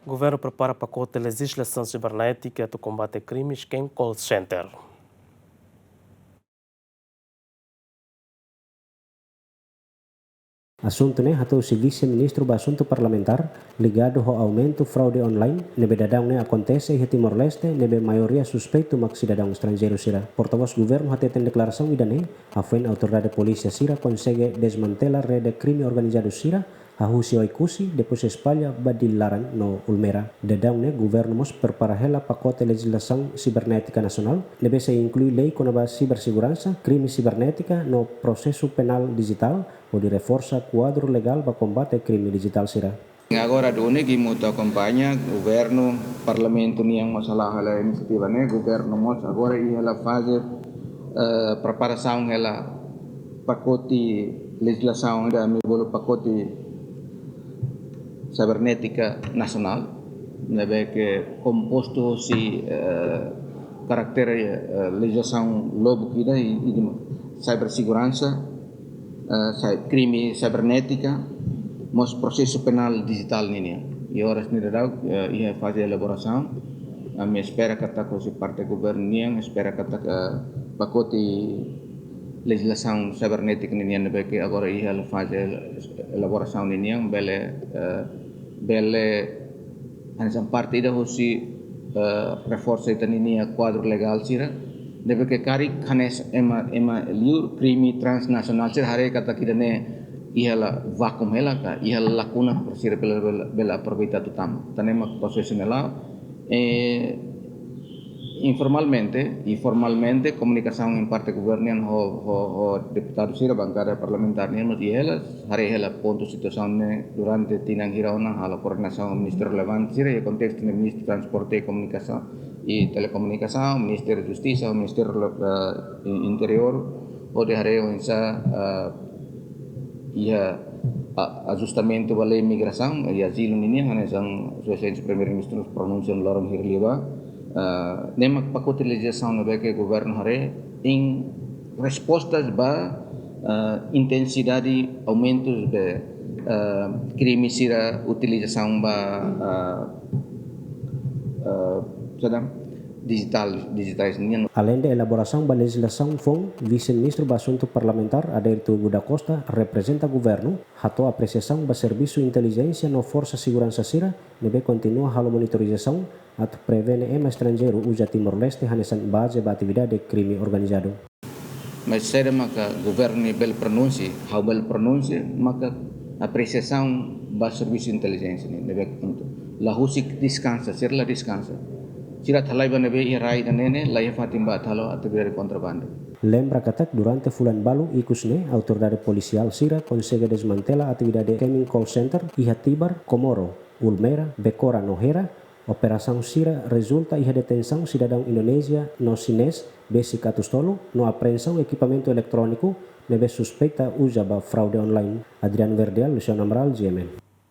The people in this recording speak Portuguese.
Governo prepara pacote legislação sibernética para combate crime Scam Call Center. Assunto atau si vice-ministro do assunto parlamentar ligado ao aumento fraude online nebe dadang acontece em Timor-Leste nebe maioria suspeito mak cidadão estrangeiro sira. Porta-voz governo tem declaração idane afuen autoridade polícia sira consegue desmantelar rede crime organizado sira ahusi oikusi depois espalha badilaran no Ulmera. Dadang governo mos prepara hela pacote legislação cibernética nacional nebe se inclui lei conaba cibersegurança, crime cibernética no processo penal digital ou de reforça quadro legal para combate crime digital sira. Agora dune que muita campanha, governo, parlamento niang masalah hala inisiativa ne, governo mos agora ia la fase preparação ela pacote legislação da mi bolo pacote sibernética nacional, nebe que composto si karakter legislação lobo kita e cibersegurança, crime cibernética, mas processo penal digital niya. E horas ni daw ia fase elaboração. Me espera kata ko si parte governo niya, espera kata pacote legislação cibernética niya na que agora ia fase elaboração niya, bele essa parte da hosi reforça ita niya quadro legal sira. Deve que cari canes ema liur crime transnacional sir hare kata kidane ihala vacuum hela ka ihala lacuna por sir bela aproveitar tutam tanema profissional informalmente e formalmente comunicação em parte governian ho deputado sir bancada parlamentar ni mas ihala hare hela ponto situação ne durante tinang hirauna hala coordenação ministro relevante sir e contexto ne ministro transporte e comunicação e telecomunicação, Ministério da Justiça, Ministério do Interior, onde haremos essa ajustamento da lei de imigração e asilo niya, são suas primeiro-ministro pronunciam lorong hirliba, nemak pacote legislação no que o governo hare em respostas ba intensidade aumentos de crime sira utilização ba digitais niya. Além da elaboração da legislação FON, vice-ministro do assunto parlamentar Aderto Guda Costa representa governo, hato apreciação da serviço inteligência no força segurança sira, nebe continua a monitorização at prevene estrangeiro usa Timor-Leste hanesan base da atividade de crime organizado. Mas será maka governo bel pronuncie, how bel pronuncie, maka apreciação da serviço inteligência ni nebe la husik descansa, ser la descansa. Sira thalai ba nebe irai danene la fatimba thalo atividade contrabando. Lembra katak durante fulan balu ikusne autoridade policial sira consegue desmantela atividade Scam Call Center Ihatibar, Komoro, Ulmera, Bekora Nohera. Operação sira resulta em detenção cidadão Indonésia no Sines, basic atustolo, no apreensão equipamento eletrônico, nebe suspeita usa ba fraude online. Adrian Verdial, Luciano Amaral, GMN.